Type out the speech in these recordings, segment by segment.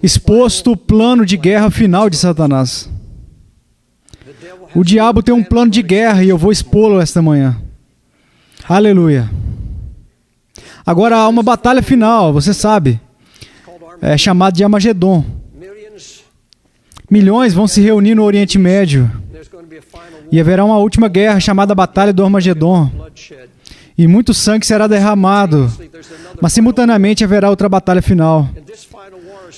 exposto o plano de guerra final de Satanás. O diabo tem um plano de guerra e eu vou expô-lo esta manhã. Aleluia. Agora há uma batalha final, você sabe. É chamada de Armagedon. Milhões vão se reunir no Oriente Médio. E haverá uma última guerra chamada Batalha do Armagedon. E muito sangue será derramado. Mas simultaneamente haverá outra batalha final.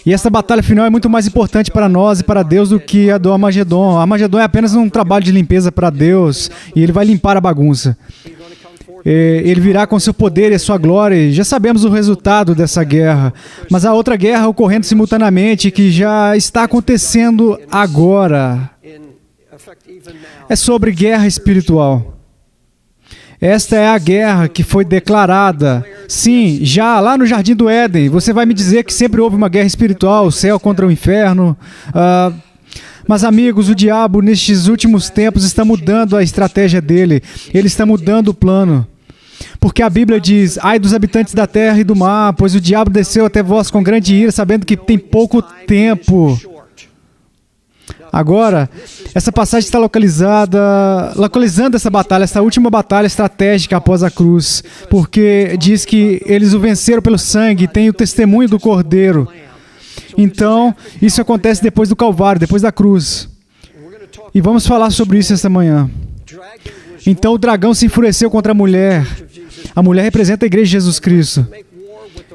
E essa batalha final é muito mais importante para nós e para Deus do que a do Armagedon. Armagedon é apenas um trabalho de limpeza para Deus. E Ele vai limpar a bagunça. Ele virá com seu poder e a sua glória. E já sabemos o resultado dessa guerra. Mas há outra guerra ocorrendo simultaneamente que já está acontecendo agora. É sobre guerra espiritual. Esta é a guerra que foi declarada. Sim, já lá no Jardim do Éden. Você vai me dizer que sempre houve uma guerra espiritual, o céu contra o inferno. Mas amigos, o diabo nestes últimos tempos está mudando a estratégia dele. Ele está mudando o plano. Porque a Bíblia diz: ai dos habitantes da terra e do mar, pois o diabo desceu até vós com grande ira, sabendo que tem pouco tempo. Agora, essa passagem está localizando essa batalha, essa última batalha estratégica após a cruz, porque diz que eles o venceram pelo sangue, tem o testemunho do Cordeiro. Então, isso acontece depois do Calvário, depois da cruz. E vamos falar sobre isso esta manhã. Então, o dragão se enfureceu contra a mulher. A mulher representa a igreja de Jesus Cristo.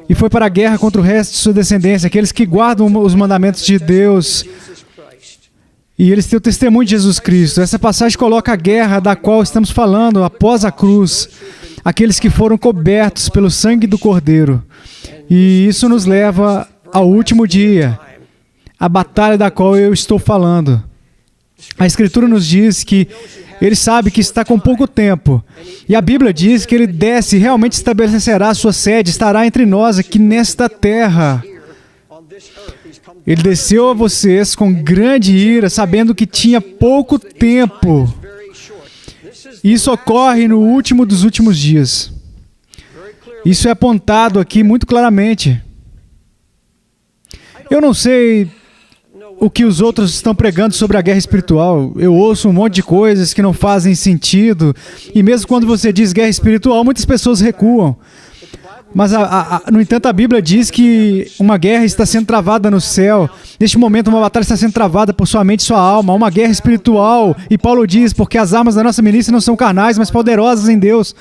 E foi para a guerra contra o resto de sua descendência, aqueles que guardam os mandamentos de Deus. E eles têm o testemunho de Jesus Cristo. Essa passagem coloca a guerra da qual estamos falando após a cruz. Aqueles que foram cobertos pelo sangue do Cordeiro. E isso nos leva ao último dia. A batalha da qual eu estou falando. A Escritura nos diz que Ele sabe que está com pouco tempo. E a Bíblia diz que Ele desce e realmente estabelecerá a sua sede, estará entre nós aqui nesta terra. Ele desceu a vocês com grande ira, sabendo que tinha pouco tempo. Isso ocorre no último dos últimos dias. Isso é apontado aqui muito claramente. Eu não sei o que os outros estão pregando sobre a guerra espiritual. Eu ouço um monte de coisas que não fazem sentido. E mesmo quando você diz guerra espiritual, muitas pessoas recuam. Mas, no entanto, a Bíblia diz que uma guerra está sendo travada no céu. Neste momento, uma batalha está sendo travada por sua mente e sua alma. Uma guerra espiritual. E Paulo diz, porque as armas da nossa milícia não são carnais, mas poderosas em Deus,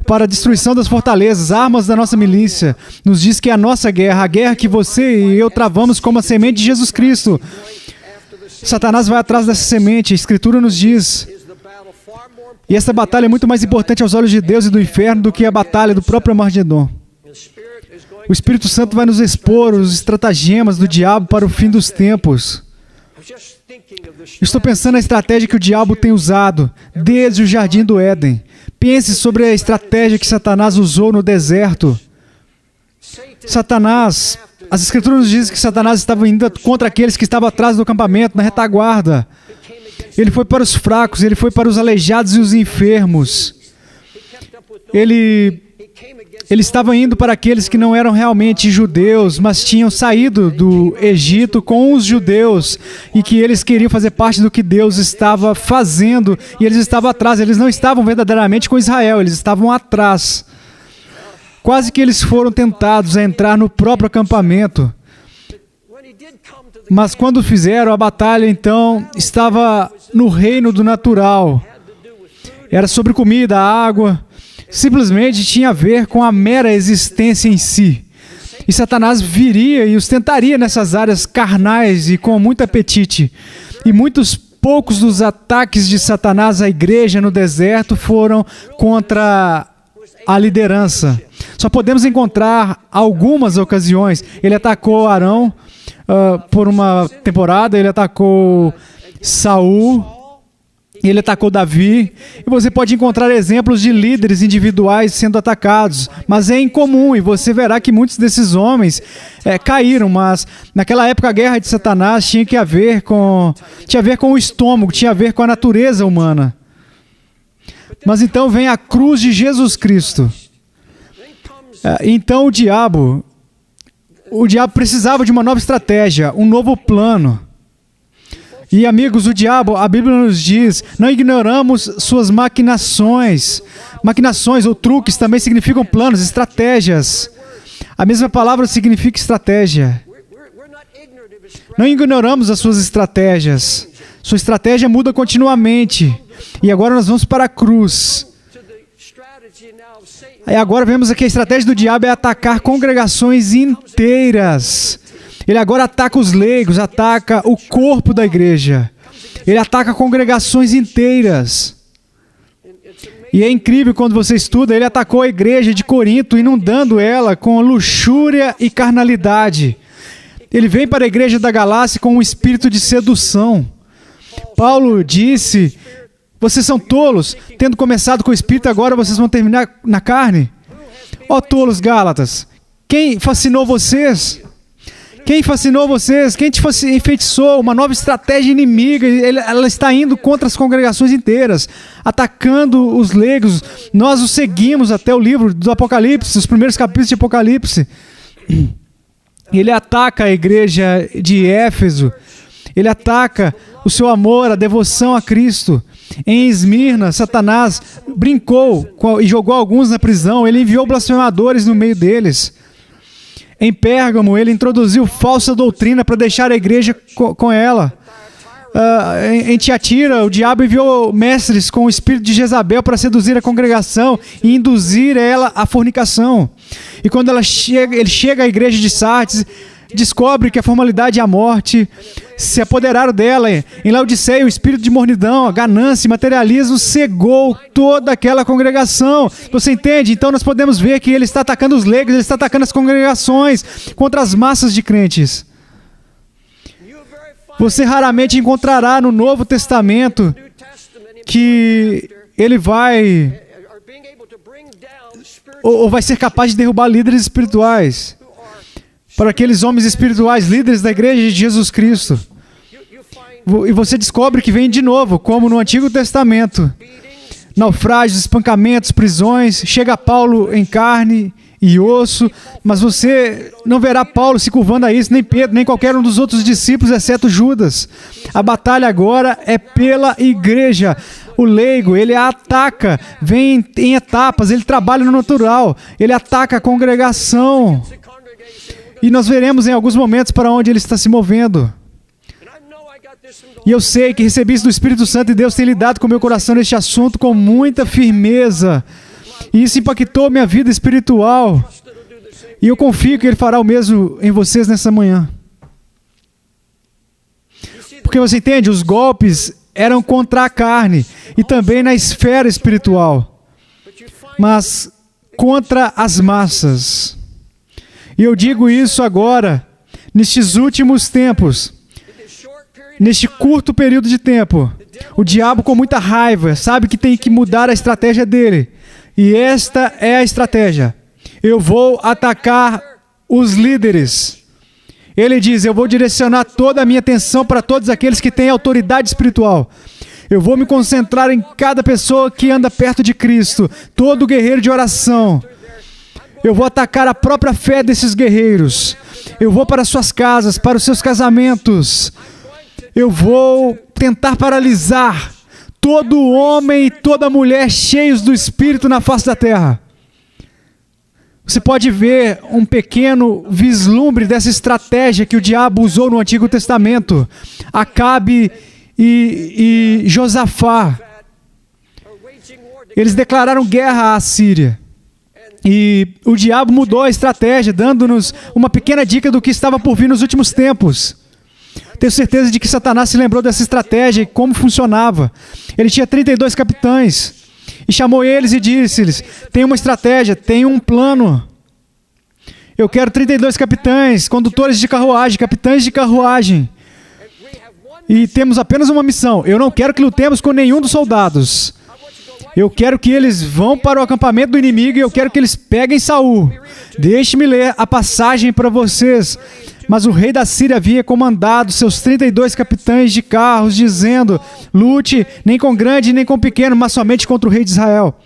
para a destruição das fortalezas. Armas da nossa milícia. Nos diz que é a nossa guerra, a guerra que você e eu travamos como a semente de Jesus Cristo. Satanás vai atrás dessa semente. A Escritura nos diz. E essa batalha é muito mais importante aos olhos de Deus e do inferno do que a batalha do próprio Armagedon. O Espírito Santo vai nos expor os estratagemas do diabo para o fim dos tempos. Estou pensando na estratégia que o diabo tem usado desde o Jardim do Éden. Pense sobre a estratégia que Satanás usou no deserto. As Escrituras nos dizem que Satanás estava indo contra aqueles que estavam atrás do acampamento, na retaguarda. Ele foi para os fracos, ele foi para os aleijados e os enfermos. Ele estava indo para aqueles que não eram realmente judeus, mas tinham saído do Egito com os judeus e que eles queriam fazer parte do que Deus estava fazendo e eles estavam atrás, eles não estavam verdadeiramente com Israel, eles estavam atrás. Quase que eles foram tentados a entrar no próprio acampamento. Mas quando fizeram, a batalha então estava no reino do natural. Era sobre comida, água. Simplesmente tinha a ver com a mera existência em si. E Satanás viria e os tentaria nessas áreas carnais e com muito apetite. E poucos dos ataques de Satanás à igreja no deserto foram contra a liderança. Só podemos encontrar algumas ocasiões. Ele atacou Arão por uma temporada, ele atacou Saul, ele atacou Davi, e você pode encontrar exemplos de líderes individuais sendo atacados, mas é incomum, e você verá que muitos desses homens caíram, mas naquela época a guerra de Satanás tinha a ver com o estômago, tinha a ver com a natureza humana. Mas então vem a cruz de Jesus Cristo. Então o diabo o diabo precisava de uma nova estratégia, um novo plano. E amigos, o diabo, a Bíblia nos diz, não ignoramos suas maquinações. Maquinações ou truques também significam planos, estratégias. A mesma palavra significa estratégia. Não ignoramos as suas estratégias. Sua estratégia muda continuamente. E agora nós vamos para a cruz. E agora vemos aqui a estratégia do diabo é atacar congregações inteiras. Ele agora ataca os leigos, ataca o corpo da igreja. Ele ataca congregações inteiras. E é incrível quando você estuda, ele atacou a igreja de Corinto, inundando ela com luxúria e carnalidade. Ele vem para a igreja da Galácia com um espírito de sedução. Paulo disse, vocês são tolos, tendo começado com o espírito, agora vocês vão terminar na carne? Ó tolos Gálatas, quem fascinou vocês? Quem fascinou vocês? Quem te enfeitiçou? Uma nova estratégia inimiga. Ela está indo contra as congregações inteiras, atacando os leigos. Nós os seguimos até o livro do Apocalipse, os primeiros capítulos de Apocalipse. Ele ataca a igreja de Éfeso. Ele ataca o seu amor, a devoção a Cristo. Em Esmirna, Satanás brincou e jogou alguns na prisão. Ele enviou blasfemadores no meio deles. Em Pérgamo, ele introduziu falsa doutrina para deixar a igreja com ela. Em Tiatira, o diabo enviou mestres com o espírito de Jezabel para seduzir a congregação e induzir ela à fornicação. E quando ele chega à igreja de Sardes, descobre que a formalidade e a morte se apoderaram dela. Em Laodiceia, o espírito de mornidão, a ganância e materialismo cegou toda aquela congregação. Você entende? Então nós podemos ver que ele está atacando os leigos, ele está atacando as congregações contra as massas de crentes. Você raramente encontrará no Novo Testamento que ele vai ou vai ser capaz de derrubar líderes espirituais. Para aqueles homens espirituais, líderes da igreja de Jesus Cristo. E você descobre que vem de novo, como no Antigo Testamento. Naufrágios, espancamentos, prisões. Chega Paulo em carne e osso, mas você não verá Paulo se curvando a isso, nem Pedro, nem qualquer um dos outros discípulos, exceto Judas. A batalha agora é pela igreja. O leigo, ele a ataca, vem em etapas, ele trabalha no natural, ele ataca a congregação. E nós veremos em alguns momentos para onde ele está se movendo. E eu sei que recebi isso do Espírito Santo e Deus tem lidado com o meu coração neste assunto com muita firmeza. E isso impactou minha vida espiritual. E eu confio que Ele fará o mesmo em vocês nessa manhã. Porque você entende, os golpes eram contra a carne e também na esfera espiritual, mas contra as massas. E eu digo isso agora, nestes últimos tempos, neste curto período de tempo. O diabo, com muita raiva, sabe que tem que mudar a estratégia dele. E esta é a estratégia. Eu vou atacar os líderes. Ele diz, eu vou direcionar toda a minha atenção para todos aqueles que têm autoridade espiritual. Eu vou me concentrar em cada pessoa que anda perto de Cristo, todo guerreiro de oração. Eu vou atacar a própria fé desses guerreiros. Eu vou para suas casas, para os seus casamentos. Eu vou tentar paralisar todo homem e toda mulher cheios do Espírito na face da terra. Você pode ver um pequeno vislumbre dessa estratégia que o diabo usou no Antigo Testamento. Acabe e Josafá. Eles declararam guerra à Síria. E o diabo mudou a estratégia, dando-nos uma pequena dica do que estava por vir nos últimos tempos. Tenho certeza de que Satanás se lembrou dessa estratégia e como funcionava. Ele tinha 32 capitães e chamou eles e disse-lhes, tem uma estratégia, tem um plano. Eu quero 32 capitães, condutores de carruagem, capitães de carruagem. E temos apenas uma missão. Eu não quero que lutemos com nenhum dos soldados. Eu quero que eles vão para o acampamento do inimigo e eu quero que eles peguem Saul. Deixe-me ler a passagem para vocês. Mas o rei da Síria havia comandado seus 32 capitães de carros, dizendo, lute nem com grande nem com pequeno, mas somente contra o rei de Israel.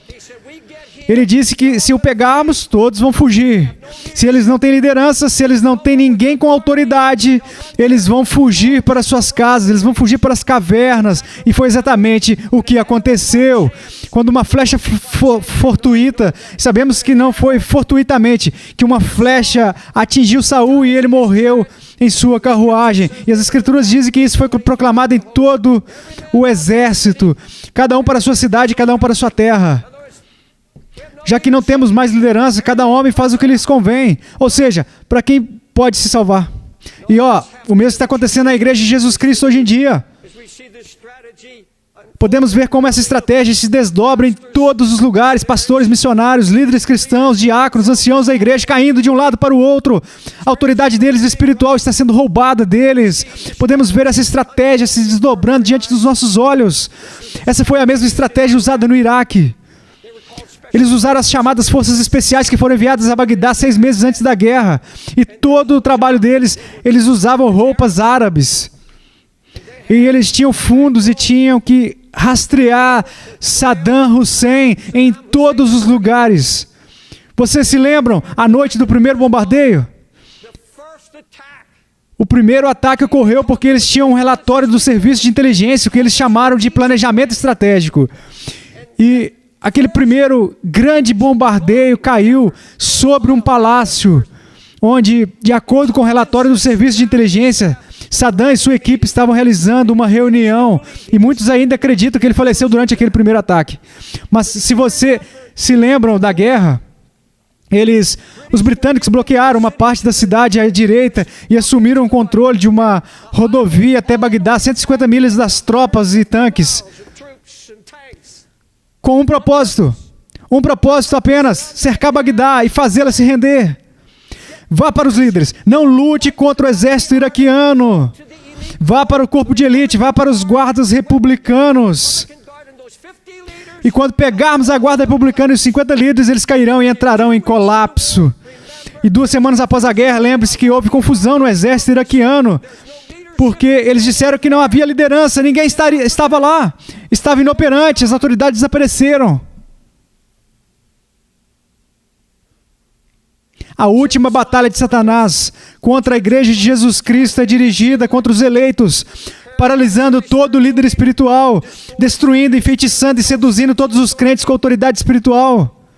Ele disse que se o pegarmos, todos vão fugir. Se eles não têm liderança, se eles não têm ninguém com autoridade, eles vão fugir para suas casas, eles vão fugir para as cavernas. E foi exatamente o que aconteceu. Quando uma flecha fortuita, sabemos que não foi fortuitamente, que uma flecha atingiu Saul e ele morreu em sua carruagem. E as Escrituras dizem que isso foi proclamado em todo o exército. Cada um para a sua cidade, cada um para a sua terra. Já que não temos mais liderança, cada homem faz o que lhes convém. Ou seja, para quem pode se salvar. E o mesmo está acontecendo na Igreja de Jesus Cristo hoje em dia. Podemos ver como essa estratégia se desdobra em todos os lugares. Pastores, missionários, líderes cristãos, diáconos, anciãos da igreja caindo de um lado para o outro. A autoridade deles espiritual está sendo roubada deles. Podemos ver essa estratégia se desdobrando diante dos nossos olhos. Essa foi a mesma estratégia usada no Iraque. Eles usaram as chamadas forças especiais que foram enviadas a Bagdá 6 meses antes da guerra. E todo o trabalho deles, eles usavam roupas árabes. E eles tinham fundos e tinham que rastrear Saddam Hussein em todos os lugares. Vocês se lembram a noite do primeiro bombardeio? O primeiro ataque ocorreu porque eles tinham um relatório do serviço de inteligência, o que eles chamaram de planejamento estratégico. E aquele primeiro grande bombardeio caiu sobre um palácio, onde, de acordo com o relatório do serviço de inteligência, Saddam e sua equipe estavam realizando uma reunião, e muitos ainda acreditam que ele faleceu durante aquele primeiro ataque. Mas se você se lembram da guerra, os britânicos bloquearam uma parte da cidade à direita e assumiram o controle de uma rodovia até Bagdá, 150 milhas das tropas e tanques, com um propósito apenas, cercar Bagdá e fazê-la se render. Vá para os líderes, não lute contra o exército iraquiano. Vá para o corpo de elite, vá para os guardas republicanos. E quando pegarmos a guarda republicana e os 50 líderes, eles cairão e entrarão em colapso. E 2 semanas após a guerra, lembre-se que houve confusão no exército iraquiano, porque eles disseram que não havia liderança, ninguém estava lá, estava inoperante, as autoridades desapareceram. A última batalha de Satanás contra a Igreja de Jesus Cristo é dirigida contra os eleitos, paralisando todo líder espiritual, destruindo, enfeitiçando e seduzindo todos os crentes com autoridade espiritual.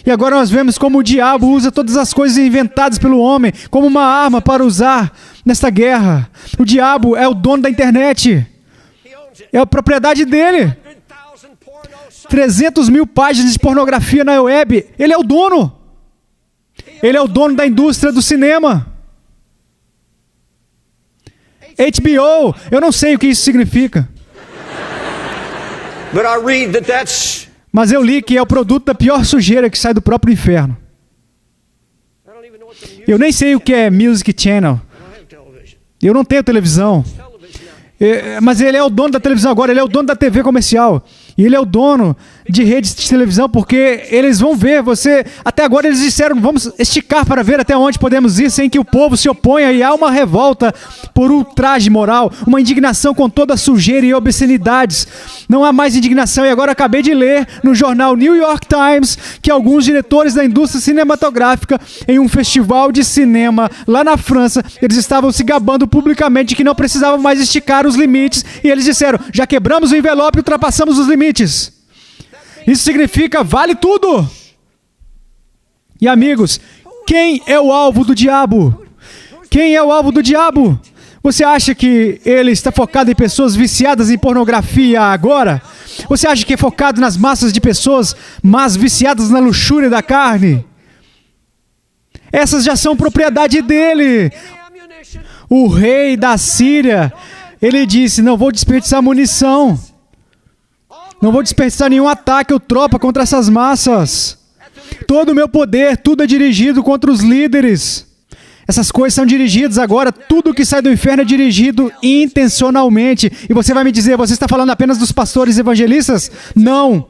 E agora nós vemos como o diabo usa todas as coisas inventadas pelo homem como uma arma para usar nesta guerra. O diabo é o dono da internet. É a propriedade dele. 300 mil páginas de pornografia na web. Ele é o dono. Ele é o dono da indústria do cinema. HBO, eu não sei o que isso significa. Mas eu li que é o produto da pior sujeira que sai do próprio inferno. Eu nem sei o que é Music Channel. Eu não tenho televisão. Mas ele é o dono da televisão agora, ele é o dono da TV comercial. E ele é o dono de redes de televisão, porque eles vão ver você. Até agora eles disseram, vamos esticar para ver até onde podemos ir sem que o povo se oponha. E há uma revolta por ultraje moral, uma indignação com toda a sujeira e obscenidades. Não há mais indignação. E agora acabei de ler no jornal New York Times que alguns diretores da indústria cinematográfica, em um festival de cinema lá na França, eles estavam se gabando publicamente que não precisavam mais esticar os limites. E eles disseram, já quebramos o envelope e ultrapassamos os limites. Isso significa vale tudo. E amigos, quem é o alvo do diabo? Quem é o alvo do diabo? Você acha que ele está focado em pessoas viciadas em pornografia agora? Você acha que é focado nas massas de pessoas mas viciadas na luxúria da carne? Essas já são propriedade dele. O rei da Síria, ele disse, não vou desperdiçar munição. Não vou desperdiçar nenhum ataque ou tropa contra essas massas. Todo o meu poder, tudo é dirigido contra os líderes. Essas coisas são dirigidas agora, tudo que sai do inferno é dirigido intencionalmente. E você vai me dizer, você está falando apenas dos pastores evangelistas? Não.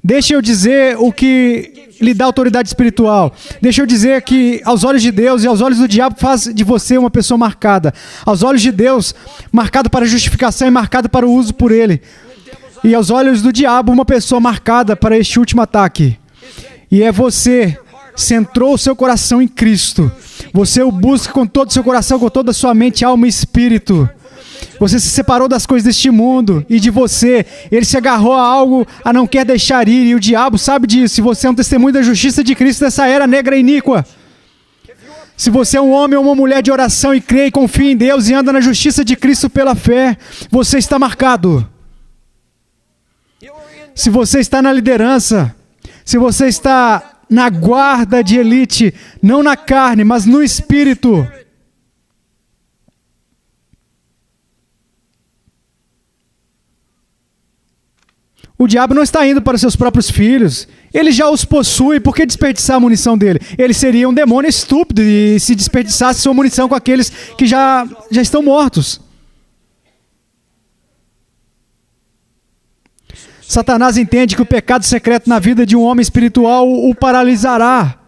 Deixa eu dizer o que lhe dá autoridade espiritual. Deixa eu dizer que aos olhos de Deus e aos olhos do diabo faz de você uma pessoa marcada. Aos olhos de Deus, marcado para justificação e marcado para o uso por ele. E aos olhos do diabo, uma pessoa marcada para este último ataque. E é você, centrou o seu coração em Cristo. Você o busca com todo o seu coração, com toda a sua mente, alma e espírito. Você se separou das coisas deste mundo e de você. Ele se agarrou a algo a não quer deixar ir. E o diabo sabe disso. E você é um testemunho da justiça de Cristo dessa era negra e iníqua. Se você é um homem ou uma mulher de oração e crê e confia em Deus e anda na justiça de Cristo pela fé, você está marcado. Se você está na liderança, se você está na guarda de elite, não na carne, mas no espírito. O diabo não está indo para seus próprios filhos. Ele já os possui. Por que desperdiçar a munição dele? Ele seria um demônio estúpido e se desperdiçasse sua munição com aqueles que já estão mortos. Satanás entende que o pecado secreto na vida de um homem espiritual o paralisará.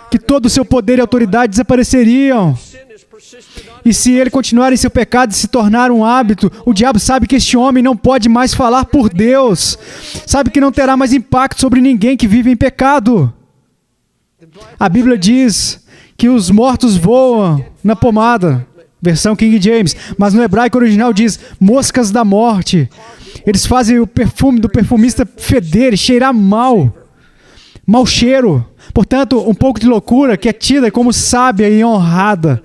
Que todo o seu poder e autoridade desapareceriam. E se ele continuar em seu pecado e se tornar um hábito, o diabo sabe que este homem não pode mais falar por Deus. Sabe que não terá mais impacto sobre ninguém que vive em pecado. A Bíblia diz que os mortos voam na pomada, versão King James, mas no hebraico original diz moscas da morte. Eles fazem o perfume do perfumista feder e cheirar mal. Mau cheiro. Portanto, um pouco de loucura que é tida como sábia e honrada.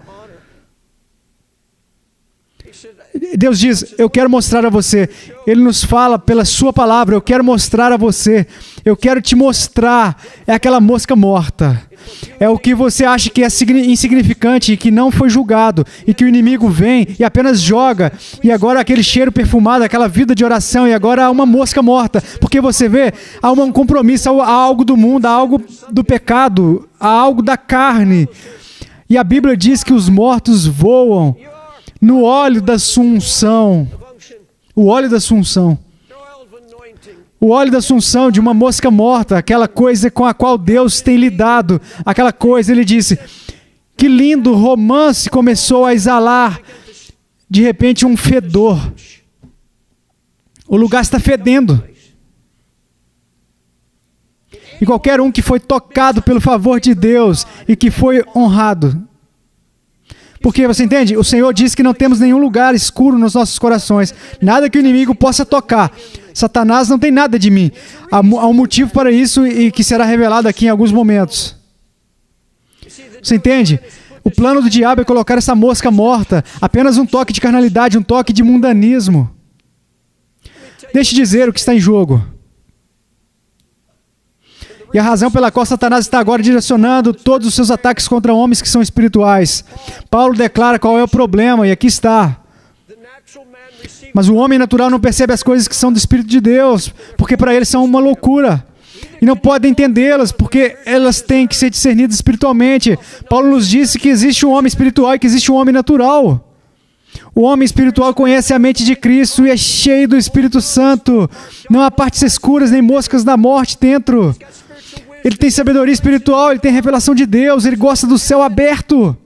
Deus diz, eu quero mostrar a você. Ele nos fala pela sua palavra, eu quero mostrar a você. Eu quero te mostrar. É aquela mosca morta. É o que você acha que é insignificante e que não foi julgado. E que o inimigo vem e apenas joga. E agora aquele cheiro perfumado, aquela vida de oração. E agora há uma mosca morta. Porque você vê, há um compromisso, há algo do mundo, há algo do pecado, há algo da carne. E a Bíblia diz que os mortos voam no óleo da assunção. O óleo da assunção. O óleo da assunção de uma mosca morta, aquela coisa com a qual Deus tem lidado. Aquela coisa, ele disse, que lindo romance começou a exalar, de repente, um fedor. O lugar está fedendo. E qualquer um que foi tocado pelo favor de Deus e que foi honrado. Porque, você entende? O Senhor diz que não temos nenhum lugar escuro nos nossos corações. Nada que o inimigo possa tocar. Satanás não tem nada de mim. Há um motivo para isso e que será revelado aqui em alguns momentos. Você entende? O plano do diabo é colocar essa mosca morta. Apenas um toque de carnalidade, um toque de mundanismo. Deixe dizer o que está em jogo. E a razão pela qual Satanás está agora direcionando todos os seus ataques contra homens que são espirituais. Paulo declara qual é o problema, e aqui está. Mas o homem natural não percebe as coisas que são do Espírito de Deus, porque para ele são uma loucura. E não pode entendê-las, porque elas têm que ser discernidas espiritualmente. Paulo nos disse que existe um homem espiritual e que existe um homem natural. O homem espiritual conhece a mente de Cristo e é cheio do Espírito Santo. Não há partes escuras nem moscas da morte dentro. Ele tem sabedoria espiritual, ele tem revelação de Deus, ele gosta do céu aberto.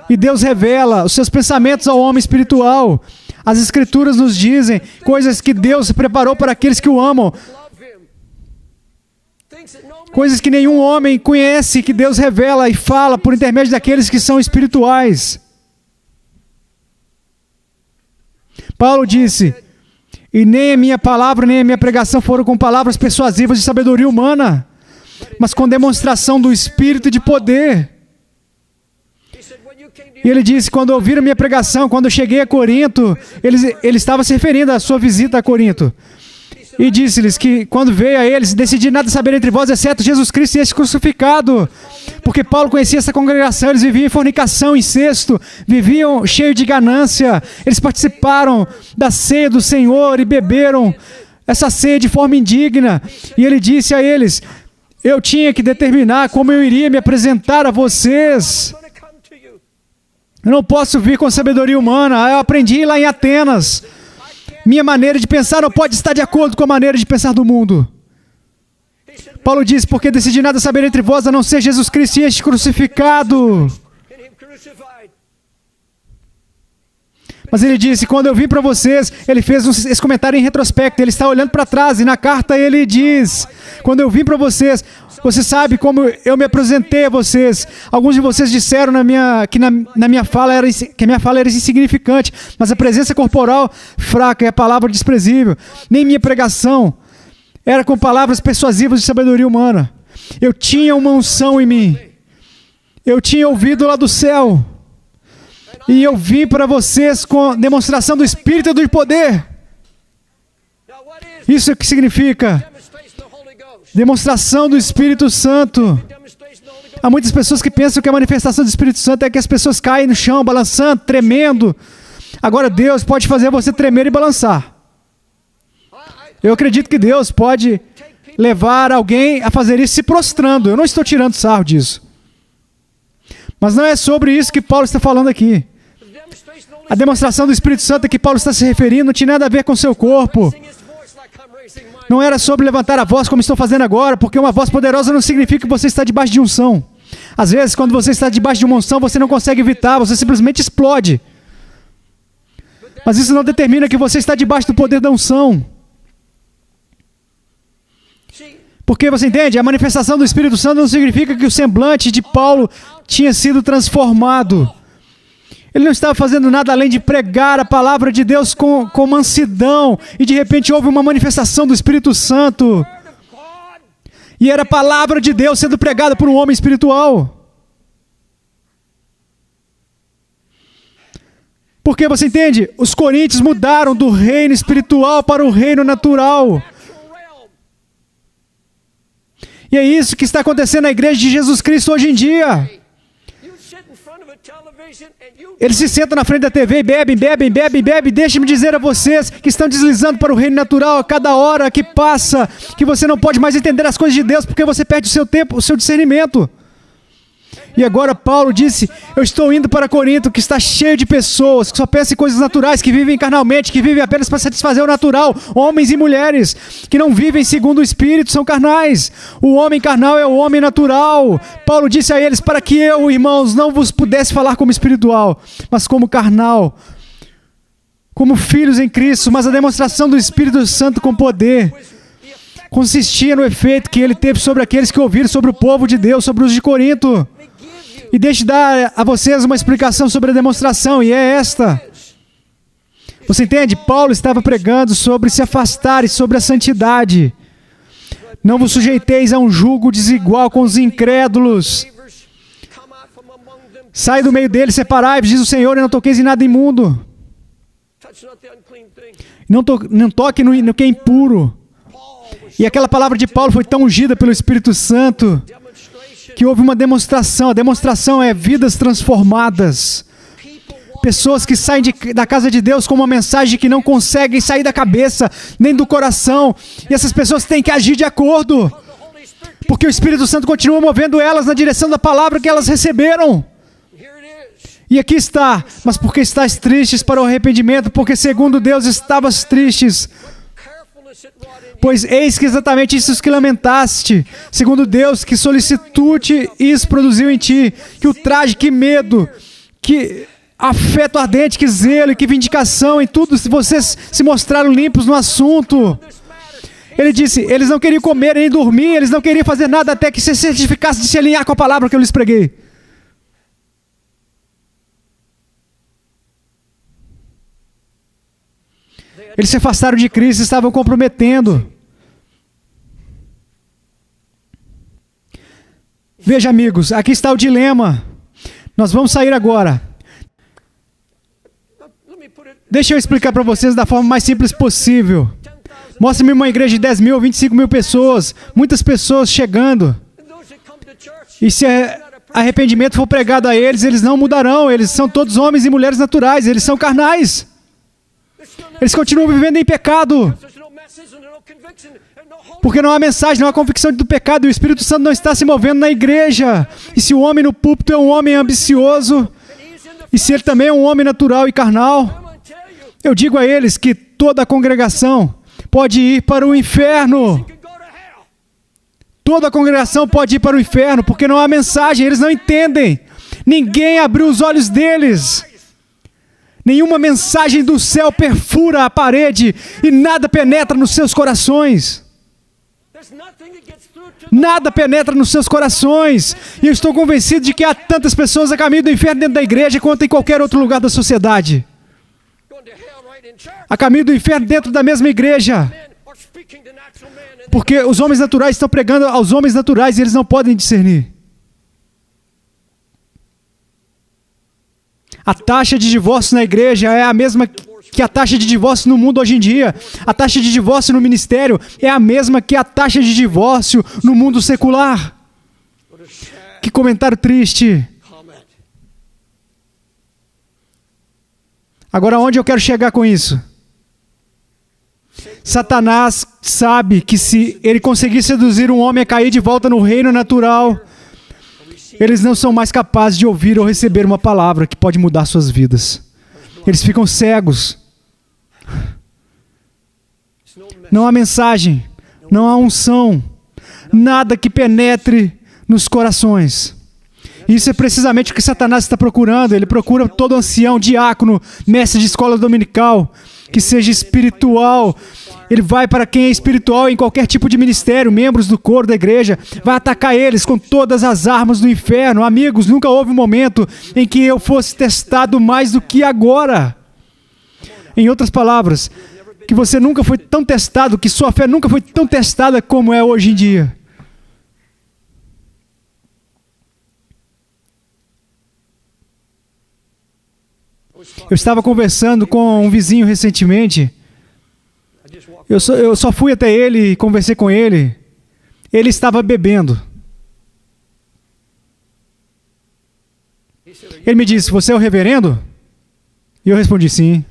E Deus revela os seus pensamentos ao homem espiritual. As Escrituras nos dizem coisas que Deus preparou para aqueles que o amam. Coisas que nenhum homem conhece, que Deus revela e fala por intermédio daqueles que são espirituais. Paulo disse, e nem a minha palavra, nem a minha pregação foram com palavras persuasivas de sabedoria humana, mas com demonstração do Espírito e de poder. E ele disse, quando ouviram a minha pregação, quando eu cheguei a Corinto, ele estava se referindo à sua visita a Corinto. E disse-lhes que quando veio a eles, decidi nada saber entre vós, exceto Jesus Cristo e este crucificado. Porque Paulo conhecia essa congregação, eles viviam em fornicação, incesto, viviam cheios de ganância. Eles participaram da ceia do Senhor e beberam essa ceia de forma indigna. E ele disse a eles, eu tinha que determinar como eu iria me apresentar a vocês. Eu não posso vir com sabedoria humana, eu aprendi lá em Atenas. Minha maneira de pensar não pode estar de acordo com a maneira de pensar do mundo. Paulo diz, porque decidi nada saber entre vós a não ser Jesus Cristo e este crucificado. Mas ele disse, quando eu vim para vocês, ele fez esse comentário em retrospecto, ele está olhando para trás, e na carta ele diz, quando eu vim para vocês, você sabe como eu me apresentei a vocês. Alguns de vocês disseram que a minha fala era insignificante, mas a presença corporal fraca e a palavra desprezível. Nem minha pregação era com palavras persuasivas de sabedoria humana. Eu tinha uma unção em mim. Eu tinha ouvido lá do céu. E eu vim para vocês com demonstração do Espírito e do poder. Isso é o que significa demonstração do Espírito Santo. Há muitas pessoas que pensam que a manifestação do Espírito Santo é que as pessoas caem no chão, balançando, tremendo. Agora Deus pode fazer você tremer e balançar. Eu acredito que Deus pode levar alguém a fazer isso se prostrando. Eu não estou tirando sarro disso. Mas não é sobre isso que Paulo está falando aqui. A demonstração do Espírito Santo a que Paulo está se referindo não tinha nada a ver com seu corpo. Não era sobre levantar a voz como estou fazendo agora, porque uma voz poderosa não significa que você está debaixo de unção. Às vezes, quando você está debaixo de uma unção, você não consegue evitar, você simplesmente explode. Mas isso não determina que você está debaixo do poder da unção. Porque você entende? A manifestação do Espírito Santo não significa que o semblante de Paulo tinha sido transformado. Ele não estava fazendo nada além de pregar a palavra de Deus com mansidão. E de repente houve uma manifestação do Espírito Santo. E era a palavra de Deus sendo pregada por um homem espiritual. Porque você entende? Os coríntios mudaram do reino espiritual para o reino natural. E é isso que está acontecendo na igreja de Jesus Cristo hoje em dia. Eles se sentam na frente da TV e bebem. Deixe-me dizer a vocês que estão deslizando para o reino natural a cada hora que passa, que você não pode mais entender as coisas de Deus porque você perde o seu tempo, o seu discernimento. E agora Paulo disse, eu estou indo para Corinto, que está cheio de pessoas, que só pensam em coisas naturais, que vivem carnalmente, que vivem apenas para satisfazer o natural, homens e mulheres, que não vivem segundo o Espírito, são carnais. O homem carnal é o homem natural. Paulo disse a eles, para que eu, irmãos, não vos pudesse falar como espiritual, mas como carnal, como filhos em Cristo, mas a demonstração do Espírito Santo com poder consistia no efeito que ele teve sobre aqueles que ouviram, sobre o povo de Deus, sobre os de Corinto. E deixe dar a vocês uma explicação sobre a demonstração, e é esta. Você entende? Paulo estava pregando sobre se afastar e sobre a santidade. Não vos sujeiteis a um jugo desigual com os incrédulos. Sai do meio deles, separai-vos, diz o Senhor, e não toqueis em nada imundo. Não toque no que é impuro. E aquela palavra de Paulo foi tão ungida pelo Espírito Santo que houve uma demonstração. A demonstração é vidas transformadas. Pessoas que saem da casa de Deus com uma mensagem que não conseguem sair da cabeça, nem do coração. E essas pessoas têm que agir de acordo. Porque o Espírito Santo continua movendo elas na direção da palavra que elas receberam. E aqui está. Mas porque estás tristes para o arrependimento? Porque segundo Deus estavas tristes. Pois eis que exatamente isso que lamentaste, segundo Deus, que solicitude isso produziu em ti, que ultraje, que medo, que afeto ardente, que zelo, que vindicação, em tudo vocês se mostraram limpos no assunto. Ele disse, eles não queriam comer nem dormir, eles não queriam fazer nada até que se certificasse de se alinhar com a palavra que eu lhes preguei. Eles se afastaram de Cristo e estavam comprometendo. Veja, amigos, aqui está o dilema. Nós vamos sair agora. Deixa eu explicar para vocês da forma mais simples possível. Mostre-me uma igreja de 10 mil ou 25 mil pessoas. Muitas pessoas chegando. E se arrependimento for pregado a eles, eles não mudarão. Eles são todos homens e mulheres naturais. Eles são carnais. Eles continuam vivendo em pecado. Porque não há mensagem, não há convicção do pecado. E o Espírito Santo não está se movendo na igreja. E se o homem no púlpito é um homem ambicioso, e se ele também é um homem natural e carnal, eu digo a eles que toda a congregação pode ir para o inferno. Toda a congregação pode ir para o inferno, porque não há mensagem, eles não entendem. Ninguém abriu os olhos deles. Nenhuma mensagem do céu perfura a parede e nada penetra nos seus corações. Nada penetra nos seus corações. E eu estou convencido de que há tantas pessoas a caminho do inferno dentro da igreja quanto em qualquer outro lugar da sociedade. A caminho do inferno dentro da mesma igreja. Porque os homens naturais estão pregando aos homens naturais e eles não podem discernir. A taxa de divórcio na igreja é a mesma que a taxa de divórcio no mundo hoje em dia. A taxa de divórcio no ministério é a mesma que a taxa de divórcio no mundo secular. Que comentário triste. Agora, onde eu quero chegar com isso? Satanás sabe que se ele conseguir seduzir um homem a cair de volta no reino natural, eles não são mais capazes de ouvir ou receber uma palavra que pode mudar suas vidas. Eles ficam cegos. Não há mensagem, não há unção, nada que penetre nos corações. Isso é precisamente o que Satanás está procurando. Ele procura todo ancião, diácono, mestre de escola dominical, que seja espiritual. Ele vai para quem é espiritual em qualquer tipo de ministério, membros do coro da igreja, vai atacar eles com todas as armas do inferno. Amigos, nunca houve um momento em que eu fosse testado mais do que agora. Em outras palavras, que você nunca foi tão testado, que sua fé nunca foi tão testada como é hoje em dia. Eu estava conversando com um vizinho recentemente. Eu só fui até ele e conversei com ele. Ele estava bebendo. Ele me disse, você é o reverendo? E eu respondi, sim.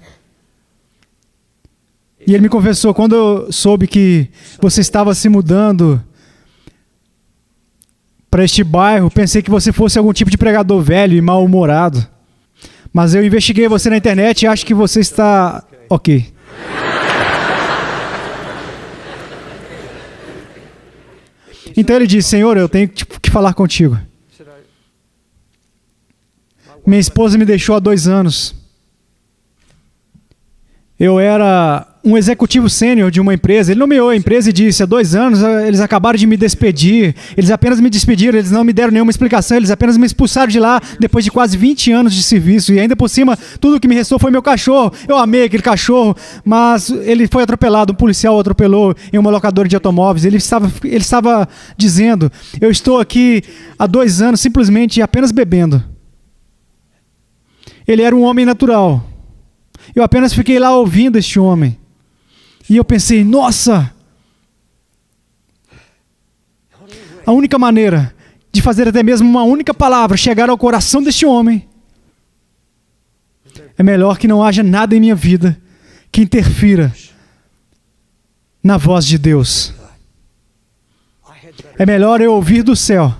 E ele me confessou, quando eu soube que você estava se mudando para este bairro, pensei que você fosse algum tipo de pregador velho e mal-humorado. Mas eu investiguei você na internet e acho que você está ok. Então ele disse, Senhor, eu tenho que falar contigo. Minha esposa me deixou há 2 anos. Eu era um executivo sênior de uma empresa. Ele nomeou a empresa e disse, há 2 anos eles acabaram de me despedir. Eles apenas me despediram, eles não me deram nenhuma explicação, eles apenas me expulsaram de lá depois de quase 20 anos de serviço. E ainda por cima, tudo que me restou foi meu cachorro. Eu amei aquele cachorro, mas ele foi atropelado, um policial o atropelou em uma locadora de automóveis. Ele estava dizendo, eu estou aqui há 2 anos simplesmente apenas bebendo. Ele era um homem natural. Eu apenas fiquei lá ouvindo este homem. E eu pensei, nossa! A única maneira de fazer até mesmo uma única palavra chegar ao coração deste homem é melhor que não haja nada em minha vida que interfira na voz de Deus. É melhor eu ouvir do céu.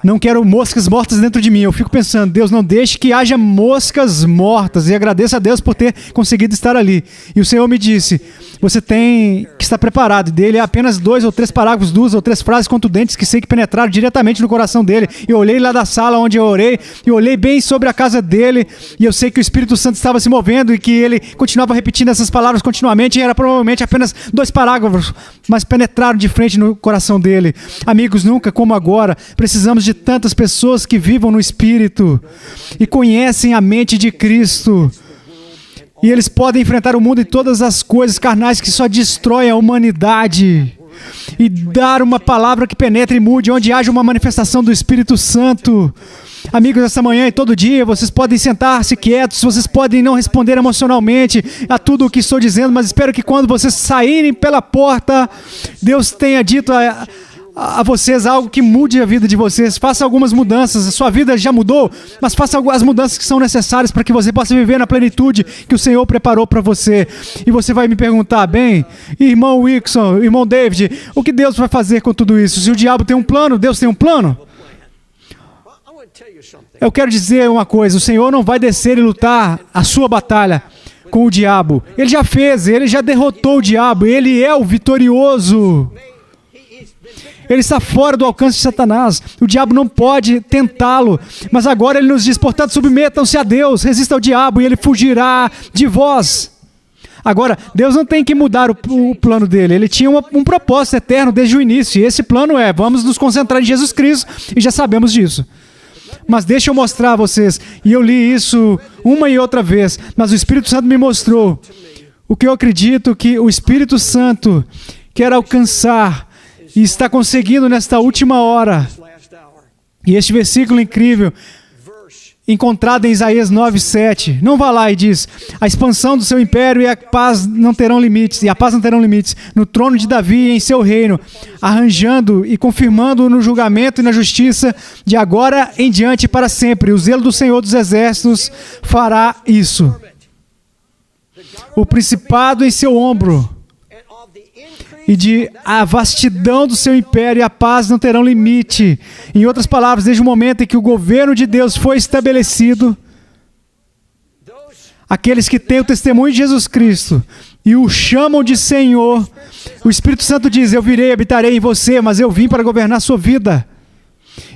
Não quero moscas mortas dentro de mim. Eu fico pensando, Deus, não deixe que haja moscas mortas. E agradeço a Deus por ter conseguido estar ali. E o Senhor me disse, você tem que estar preparado. E dele é apenas 2 ou 3 parágrafos, 2 ou 3 frases contundentes que sei que penetraram diretamente no coração dele. Eu olhei lá da sala onde eu orei, e olhei bem sobre a casa dele, e eu sei que o Espírito Santo estava se movendo e que ele continuava repetindo essas palavras continuamente, e era provavelmente apenas 2 parágrafos, mas penetraram de frente no coração dele. Amigos, nunca como agora, precisamos de tantas pessoas que vivam no Espírito e conhecem a mente de Cristo. E eles podem enfrentar o mundo e todas as coisas carnais que só destroem a humanidade. E dar uma palavra que penetre e mude, onde haja uma manifestação do Espírito Santo. Amigos, essa manhã e todo dia, vocês podem sentar-se quietos, vocês podem não responder emocionalmente a tudo o que estou dizendo, mas espero que quando vocês saírem pela porta, Deus tenha dito a vocês algo que mude a vida de vocês. Faça algumas mudanças. A sua vida já mudou, mas faça as mudanças que são necessárias para que você possa viver na plenitude que o Senhor preparou para você. E você vai me perguntar, bem, irmão Wilson, irmão David, o que Deus vai fazer com tudo isso? Se o diabo tem um plano, Deus tem um plano? Eu quero dizer uma coisa, o Senhor não vai descer e lutar a sua batalha com o diabo. Ele já fez, ele já derrotou o diabo, ele é o vitorioso. Ele está fora do alcance de Satanás. O diabo não pode tentá-lo. Mas agora ele nos diz, portanto, submetam-se a Deus, resista ao diabo e ele fugirá de vós. Agora, Deus não tem que mudar o plano dele. Ele tinha um propósito eterno desde o início. E esse plano é, vamos nos concentrar em Jesus Cristo. E já sabemos disso. Mas deixa eu mostrar a vocês. E eu li isso uma e outra vez. Mas o Espírito Santo me mostrou o que eu acredito que o Espírito Santo quer alcançar e está conseguindo nesta última hora. E este versículo incrível, encontrado em Isaías 9:7. Não vá lá e diz: a expansão do seu império e a paz não terão limites, no trono de Davi e em seu reino, arranjando e confirmando no julgamento e na justiça de agora em diante para sempre. O zelo do Senhor dos Exércitos fará isso. O principado em seu ombro e de a vastidão do seu império e a paz não terão limite. Em outras palavras, desde o momento em que o governo de Deus foi estabelecido, aqueles que têm o testemunho de Jesus Cristo e o chamam de Senhor, o Espírito Santo diz: eu virei, habitarei em você, mas eu vim para governar a sua vida.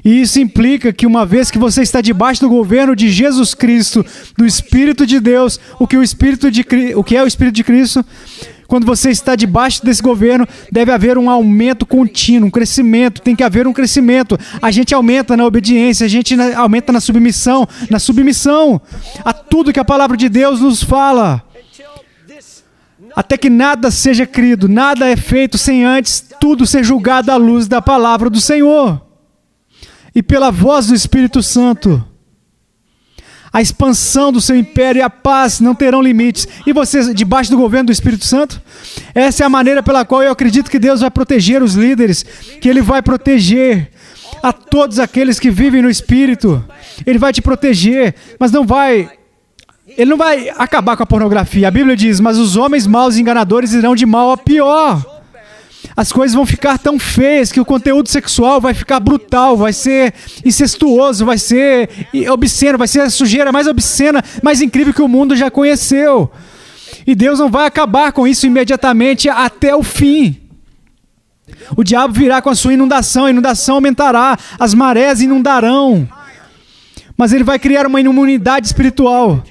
E isso implica que uma vez que você está debaixo do governo de Jesus Cristo, do Espírito de Deus, o que é o Espírito de Cristo, quando você está debaixo desse governo, deve haver um aumento contínuo, um crescimento, tem que haver um crescimento. A gente aumenta na obediência, a gente aumenta na submissão a tudo que a palavra de Deus nos fala. Até que nada seja crido, nada é feito sem antes tudo ser julgado à luz da palavra do Senhor. E pela voz do Espírito Santo, a expansão do seu império e a paz não terão limites. E você, debaixo do governo do Espírito Santo? Essa é a maneira pela qual eu acredito que Deus vai proteger os líderes, que Ele vai proteger a todos aqueles que vivem no Espírito. Ele vai te proteger, mas Ele não vai acabar com a pornografia. A Bíblia diz: mas os homens maus e enganadores irão de mal a pior. As coisas vão ficar tão feias que o conteúdo sexual vai ficar brutal, vai ser incestuoso, vai ser obsceno, vai ser a sujeira mais obscena, mais incrível que o mundo já conheceu. E Deus não vai acabar com isso imediatamente até o fim. O diabo virá com a sua inundação, a inundação aumentará, as marés inundarão. Mas ele vai criar uma imunidade espiritual,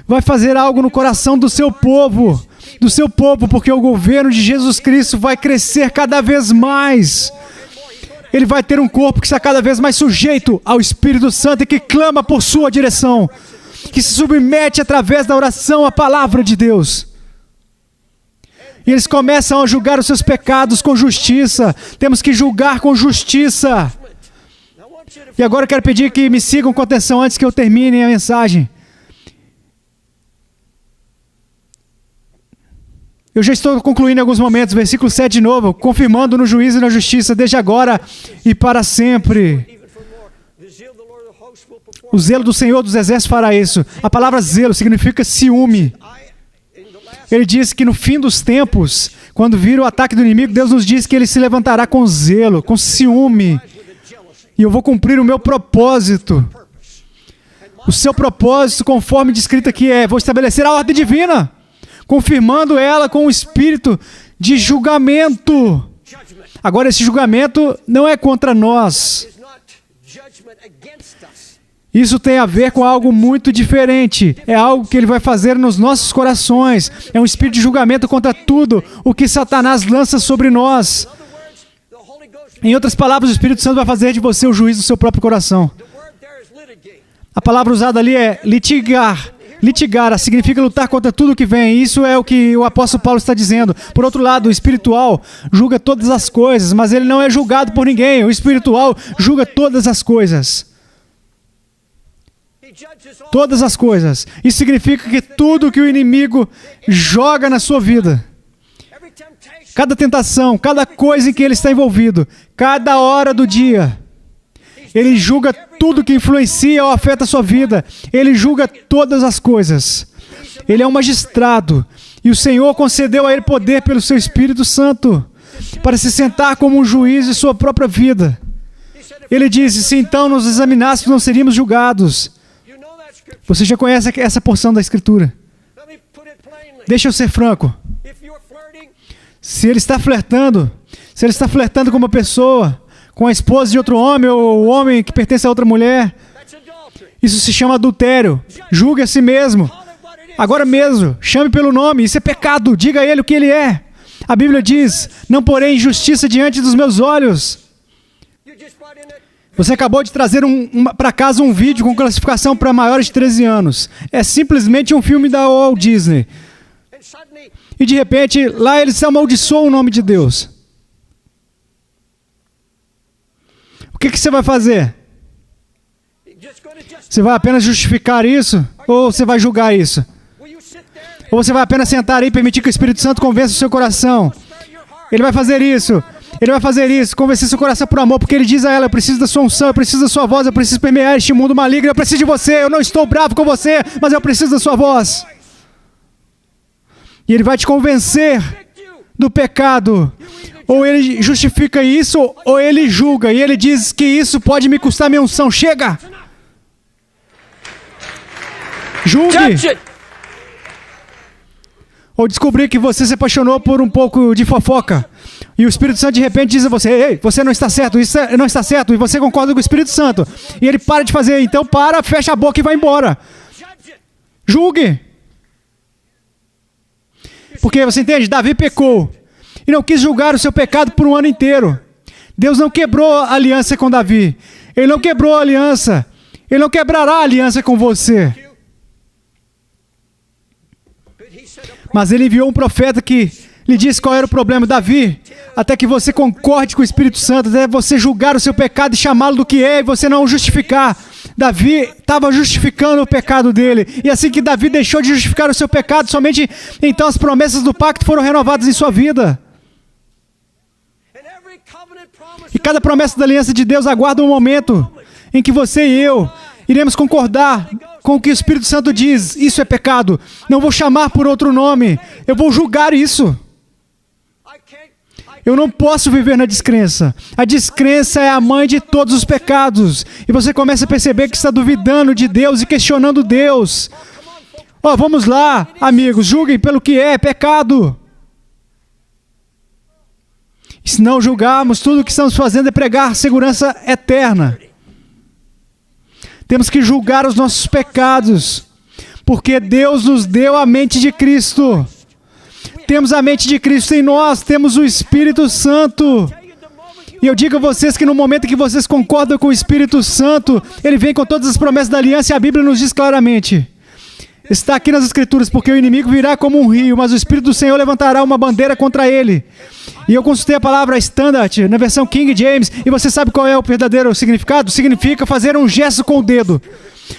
vai fazer algo no coração do seu povo, porque o governo de Jesus Cristo vai crescer cada vez mais. Ele vai ter um corpo que está cada vez mais sujeito ao Espírito Santo e que clama por sua direção, que se submete através da oração à palavra de Deus. E eles começam a julgar os seus pecados com justiça. Temos que julgar com justiça. E agora eu quero pedir que me sigam com atenção antes que eu termine a mensagem. Eu já estou concluindo em alguns momentos, versículo 7 de novo, confirmando no juízo e na justiça, desde agora e para sempre. O zelo do Senhor dos Exércitos fará isso. A palavra zelo significa ciúme. Ele diz que no fim dos tempos, quando vir o ataque do inimigo, Deus nos diz que Ele se levantará com zelo, com ciúme. E eu vou cumprir o meu propósito. O seu propósito, conforme descrito aqui, vou estabelecer a ordem divina, confirmando ela com um espírito de julgamento. Agora, esse julgamento não é contra nós. Isso tem a ver com algo muito diferente. É algo que Ele vai fazer nos nossos corações. É um espírito de julgamento contra tudo o que Satanás lança sobre nós. Em outras palavras, o Espírito Santo vai fazer de você o juiz do seu próprio coração. A palavra usada ali é litigar. Litigar significa lutar contra tudo que vem. Isso é o que o apóstolo Paulo está dizendo. Por outro lado, o espiritual julga todas as coisas, mas ele não é julgado por ninguém. O espiritual julga todas as coisas. Todas as coisas. Isso significa que tudo que o inimigo joga na sua vida, cada tentação, cada coisa em que ele está envolvido, cada hora do dia, ele julga tudo que influencia ou afeta a sua vida. Ele julga todas as coisas. Ele é um magistrado. E o Senhor concedeu a ele poder pelo seu Espírito Santo para se sentar como um juiz de sua própria vida. Ele disse: se então nos examinássemos, não seríamos julgados. Você já conhece essa porção da Escritura. Deixa eu ser franco. Se ele está flertando com uma pessoa, com a esposa de outro homem ou o homem que pertence a outra mulher. Isso se chama adultério. Julgue a si mesmo. Agora mesmo, chame pelo nome. Isso é pecado. Diga a ele o que ele é. A Bíblia diz: não porém injustiça diante dos meus olhos. Você acabou de trazer para casa um vídeo com classificação para maiores de 13 anos. É simplesmente um filme da Walt Disney. E de repente, lá eles amaldiçoam o nome de Deus. O que você vai fazer? Você vai apenas justificar isso? Ou você vai julgar isso? Ou você vai apenas sentar aí e permitir que o Espírito Santo convença o seu coração? Ele vai fazer isso. Ele vai fazer isso, convencer seu coração por amor, porque ele diz a ela: eu preciso da sua unção, eu preciso da sua voz, eu preciso permear este mundo maligno, eu preciso de você, eu não estou bravo com você, mas eu preciso da sua voz. E ele vai te convencer do pecado. Ou ele justifica isso, ou ele julga, e ele diz que isso pode me custar minha unção. Chega! Julgue! Ou descobrir que você se apaixonou por um pouco de fofoca. E o Espírito Santo de repente diz a você: ei, você não está certo, isso não está certo. E você concorda com o Espírito Santo. E ele para de fazer, então para, fecha a boca e vai embora. Julgue. Porque você entende, Davi pecou. E não quis julgar o seu pecado por um ano inteiro. Deus não quebrou a aliança com Davi. Ele não quebrou a aliança. Ele não quebrará a aliança com você. Mas ele enviou um profeta que lhe disse qual era o problema. Davi, até que você concorde com o Espírito Santo, até você julgar o seu pecado e chamá-lo do que é, e você não o justificar. Davi estava justificando o pecado dele. E assim que Davi deixou de justificar o seu pecado, somente então as promessas do pacto foram renovadas em sua vida. E cada promessa da aliança de Deus aguarda um momento em que você e eu iremos concordar com o que o Espírito Santo diz. Isso é pecado. Não vou chamar por outro nome. Eu vou julgar isso. Eu não posso viver na descrença. A descrença é a mãe de todos os pecados. E você começa a perceber que está duvidando de Deus e questionando Deus. Vamos lá, amigos, julguem pelo que é pecado. E se não julgarmos, tudo o que estamos fazendo é pregar segurança eterna. Temos que julgar os nossos pecados, porque Deus nos deu a mente de Cristo. Temos a mente de Cristo em nós, temos o Espírito Santo. E eu digo a vocês que no momento que vocês concordam com o Espírito Santo, ele vem com todas as promessas da aliança, e a Bíblia nos diz claramente. Está aqui nas Escrituras: porque o inimigo virá como um rio, mas o Espírito do Senhor levantará uma bandeira contra ele. E eu consultei a palavra Standard, na versão King James, e você sabe qual é o verdadeiro significado? Significa fazer um gesto com o dedo.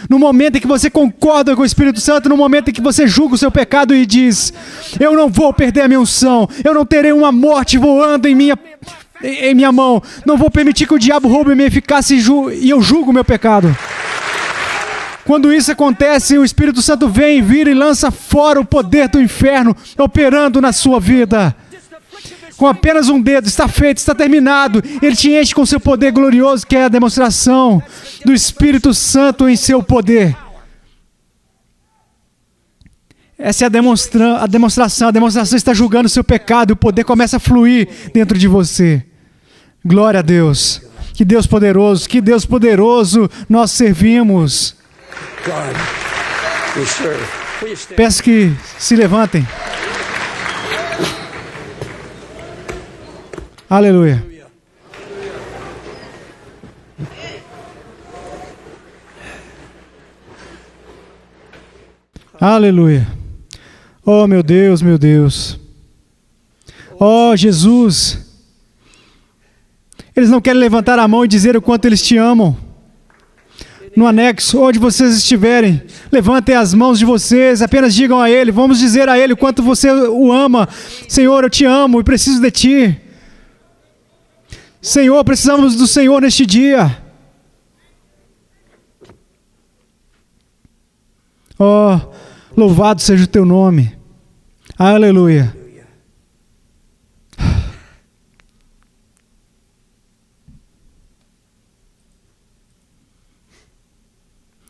No momento em que você concorda com o Espírito Santo, no momento em que você julga o seu pecado e diz: eu não vou perder a minha unção, eu não terei uma morte voando em minha mão, não vou permitir que o diabo roube a minha eficácia e eu julgo o meu pecado. Quando isso acontece, o Espírito Santo vem, vira e lança fora o poder do inferno operando na sua vida. Com apenas um dedo, está feito, está terminado. Ele te enche com seu poder glorioso, que é a demonstração do Espírito Santo em seu poder. Essa é a demonstração. A demonstração está julgando o seu pecado e o poder começa a fluir dentro de você. Glória a Deus. Que Deus poderoso nós servimos. Peço que se levantem. Aleluia. Aleluia. Oh, meu Deus, meu Deus. Oh, Jesus. Eles não querem levantar a mão e dizer o quanto eles te amam. No anexo, onde vocês estiverem, levantem as mãos de vocês, apenas digam a Ele, vamos dizer a Ele o quanto você o ama. Senhor, eu te amo e preciso de Ti. Senhor, precisamos do Senhor neste dia. Oh, louvado seja o Teu nome. Aleluia.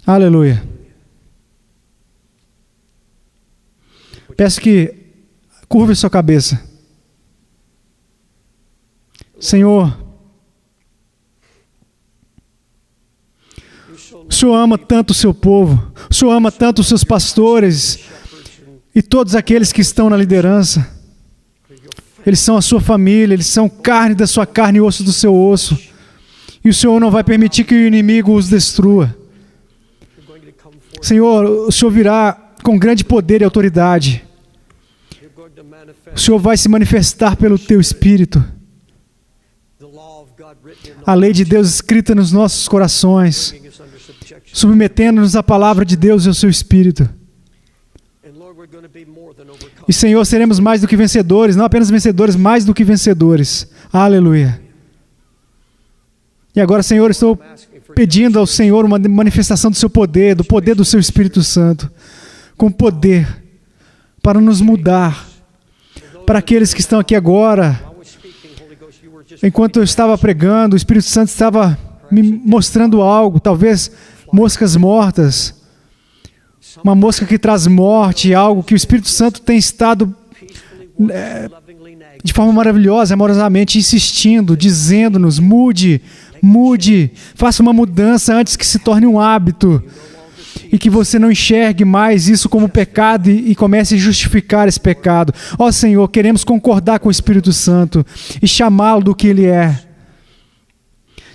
Aleluia. Peço que curve sua cabeça. Senhor, O Senhor ama tanto o seu povo. O Senhor ama tanto os seus pastores e todos aqueles que estão na liderança. Eles são a sua família, eles são carne da sua carne e osso do seu osso. E o Senhor não vai permitir que o inimigo os destrua. Senhor, o Senhor virá com grande poder e autoridade. O Senhor vai se manifestar pelo teu Espírito. A lei de Deus escrita nos nossos corações, submetendo-nos à palavra de Deus e ao seu Espírito. E, Senhor, seremos mais do que vencedores, não apenas vencedores, mais do que vencedores. Aleluia. E agora, Senhor, estou pedindo ao Senhor uma manifestação do seu poder, do poder do seu Espírito Santo, com poder para nos mudar. Para aqueles que estão aqui agora, enquanto eu estava pregando, o Espírito Santo estava me mostrando algo, talvez moscas mortas, uma mosca que traz morte, algo que o Espírito Santo tem estado de forma maravilhosa, amorosamente insistindo, dizendo-nos: mude, mude, faça uma mudança antes que se torne um hábito e que você não enxergue mais isso como pecado e comece a justificar esse pecado. Ó Senhor, queremos concordar com o Espírito Santo e chamá-lo do que ele é.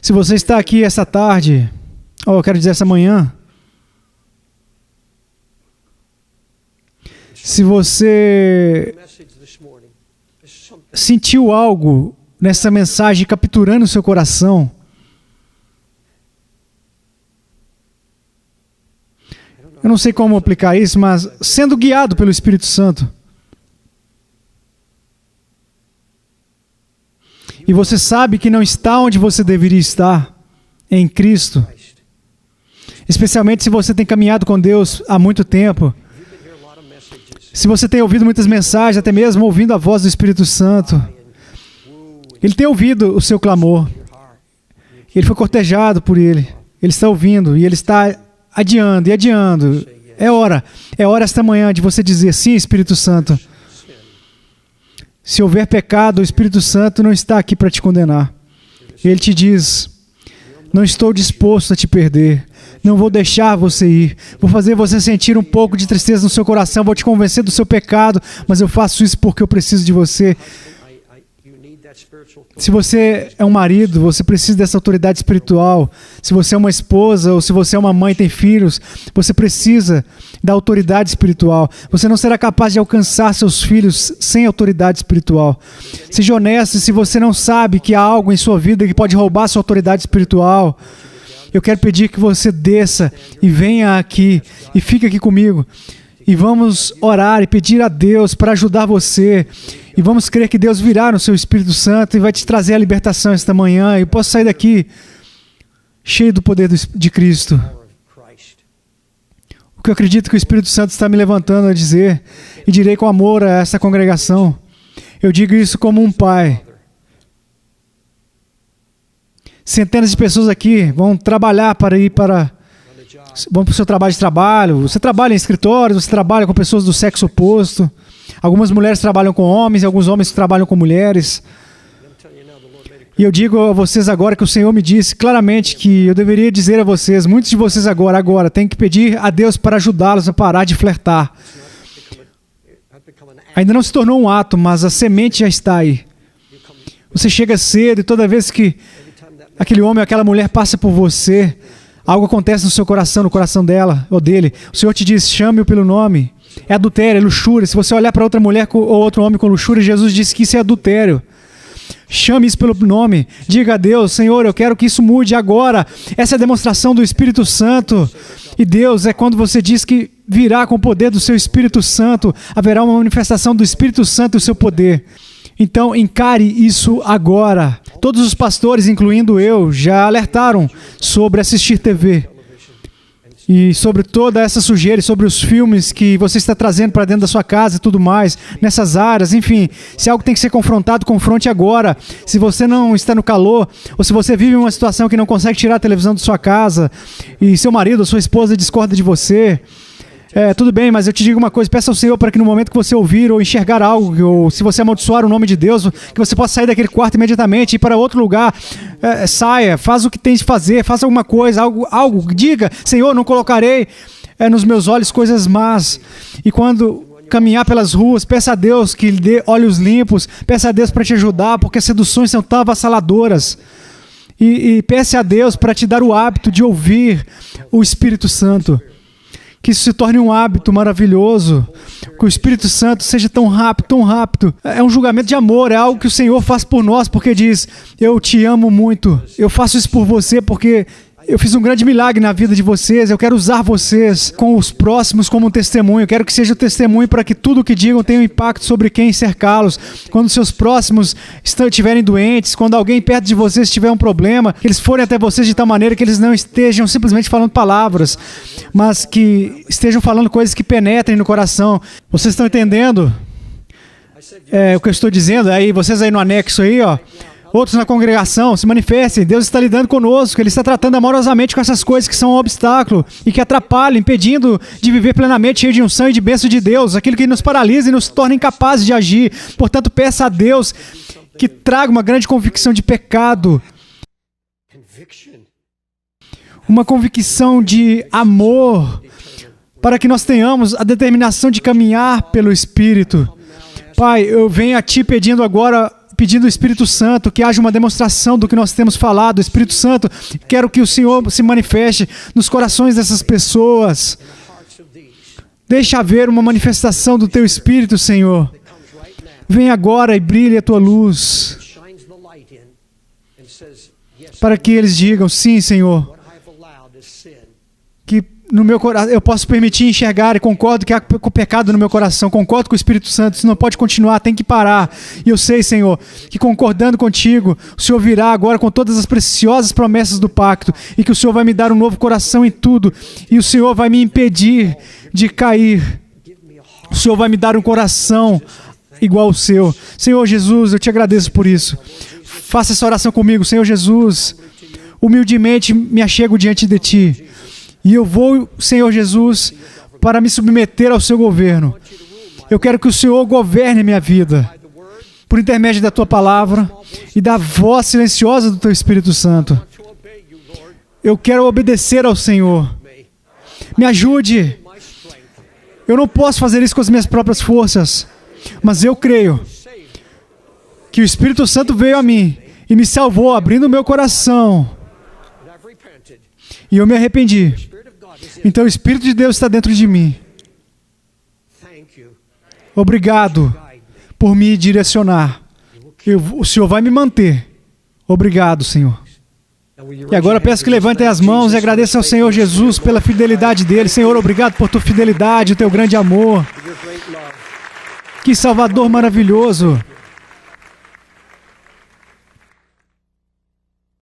Se você está aqui essa tarde, ou eu quero dizer essa manhã, se você sentiu algo nessa mensagem capturando o seu coração, eu não sei como aplicar isso, mas sendo guiado pelo Espírito Santo, e você sabe que não está onde você deveria estar, em Cristo, especialmente se você tem caminhado com Deus há muito tempo, se você tem ouvido muitas mensagens, até mesmo ouvindo a voz do Espírito Santo, Ele tem ouvido o seu clamor, Ele foi cortejado por Ele, Ele está ouvindo e Ele está adiando e adiando. É hora esta manhã de você dizer: sim, Espírito Santo. Se houver pecado, o Espírito Santo não está aqui para te condenar. Ele te diz: não estou disposto a te perder. Não vou deixar você ir. Vou fazer você sentir um pouco de tristeza no seu coração. Vou te convencer do seu pecado, mas eu faço isso porque eu preciso de você. Se você é um marido, você precisa dessa autoridade espiritual. Se você é uma esposa ou se você é uma mãe e tem filhos, você precisa da autoridade espiritual. Você não será capaz de alcançar seus filhos sem autoridade espiritual. Seja honesto, se você não sabe que há algo em sua vida que pode roubar sua autoridade espiritual, eu quero pedir que você desça e venha aqui e fique aqui comigo. E vamos orar e pedir a Deus para ajudar você. E vamos crer que Deus virá no seu Espírito Santo e vai te trazer a libertação esta manhã. E posso sair daqui cheio do poder de Cristo. O que eu acredito que o Espírito Santo está me levantando a dizer, e direi com amor a essa congregação. Eu digo isso como um pai. Centenas de pessoas aqui vão trabalhar vão para o seu trabalho. Você trabalha em escritórios, você trabalha com pessoas do sexo oposto. Algumas mulheres trabalham com homens, alguns homens trabalham com mulheres. E eu digo a vocês agora que o Senhor me disse claramente que eu deveria dizer a vocês, muitos de vocês agora, têm que pedir a Deus para ajudá-los a parar de flertar. Ainda não se tornou um ato, mas a semente já está aí. Você chega cedo e toda vez que aquele homem ou aquela mulher passa por você, algo acontece no seu coração, no coração dela ou dele. O Senhor te diz: chame-o pelo nome. É adultério, é luxúria. Se você olhar para outra mulher ou outro homem com luxúria, Jesus disse que isso é adultério. Chame isso pelo nome. Diga a Deus: Senhor, eu quero que isso mude agora. Essa é a demonstração do Espírito Santo. E Deus, é quando você diz que virá com o poder do seu Espírito Santo, haverá uma manifestação do Espírito Santo e o seu poder. Então, encare isso agora. Todos os pastores, incluindo eu, já alertaram sobre assistir TV. E sobre toda essa sujeira, e sobre os filmes que você está trazendo para dentro da sua casa e tudo mais, nessas áreas, enfim. Se algo tem que ser confrontado, confronte agora. Se você não está no calor, ou se você vive uma situação que não consegue tirar a televisão da sua casa, e seu marido ou sua esposa discorda de você, Tudo bem, mas eu te digo uma coisa, peça ao Senhor para que no momento que você ouvir ou enxergar algo, ou se você amaldiçoar o nome de Deus, que você possa sair daquele quarto imediatamente, ir para outro lugar, saia, faz o que tem de fazer, faça alguma coisa, algo, diga, Senhor, não colocarei nos meus olhos coisas más. E quando caminhar pelas ruas, peça a Deus que lhe dê olhos limpos, peça a Deus para te ajudar, porque as seduções são tão avassaladoras. E peça a Deus para te dar o hábito de ouvir o Espírito Santo. Que isso se torne um hábito maravilhoso. Que o Espírito Santo seja tão rápido, tão rápido. É um julgamento de amor, é algo que o Senhor faz por nós, porque diz, eu te amo muito. Eu faço isso por você porque eu fiz um grande milagre na vida de vocês. Eu quero usar vocês com os próximos como um testemunho. Eu quero que seja o testemunho para que tudo o que digam tenha um impacto sobre quem cercá-los. Quando seus próximos estiverem doentes, quando alguém perto de vocês tiver um problema, que eles forem até vocês de tal maneira que eles não estejam simplesmente falando palavras, mas que estejam falando coisas que penetrem no coração. Vocês estão entendendo o que eu estou dizendo? Aí, vocês aí no anexo aí, ó. Outros na congregação, se manifestem. Deus está lidando conosco. Ele está tratando amorosamente com essas coisas que são um obstáculo e que atrapalham, impedindo de viver plenamente cheio de unção e de bênção de Deus. Aquilo que nos paralisa e nos torna incapazes de agir. Portanto, peça a Deus que traga uma grande convicção de pecado. Uma convicção de amor, para que nós tenhamos a determinação de caminhar pelo Espírito. Pai, eu venho a Ti pedindo o Espírito Santo, que haja uma demonstração do que nós temos falado. Espírito Santo, quero que o Senhor se manifeste nos corações dessas pessoas. Deixa haver uma manifestação do Teu Espírito, Senhor. Vem agora e brilhe a Tua luz, para que eles digam, sim, Senhor, que no meu coração eu posso permitir enxergar e concordo que há pecado no meu coração, concordo com o Espírito Santo, isso não pode continuar, tem que parar. E eu sei, Senhor, que concordando contigo, o Senhor virá agora com todas as preciosas promessas do pacto e que o Senhor vai me dar um novo coração em tudo e o Senhor vai me impedir de cair. O Senhor vai me dar um coração igual ao seu. Senhor Jesus, eu te agradeço por isso. Faça essa oração comigo, Senhor Jesus. Humildemente me achego diante de Ti. E eu vou, Senhor Jesus, para me submeter ao Seu governo. Eu quero que o Senhor governe a minha vida, por intermédio da Tua palavra e da voz silenciosa do Teu Espírito Santo. Eu quero obedecer ao Senhor. Me ajude. Eu não posso fazer isso com as minhas próprias forças, mas eu creio que o Espírito Santo veio a mim e me salvou, abrindo o meu coração. E eu me arrependi. Então o Espírito de Deus está dentro de mim. Obrigado por me direcionar. O Senhor vai me manter. Obrigado, Senhor. E agora peço que levantem as mãos e agradeçam ao Senhor Jesus pela fidelidade dele. Senhor, obrigado por Tua fidelidade, o Teu grande amor. Que Salvador maravilhoso.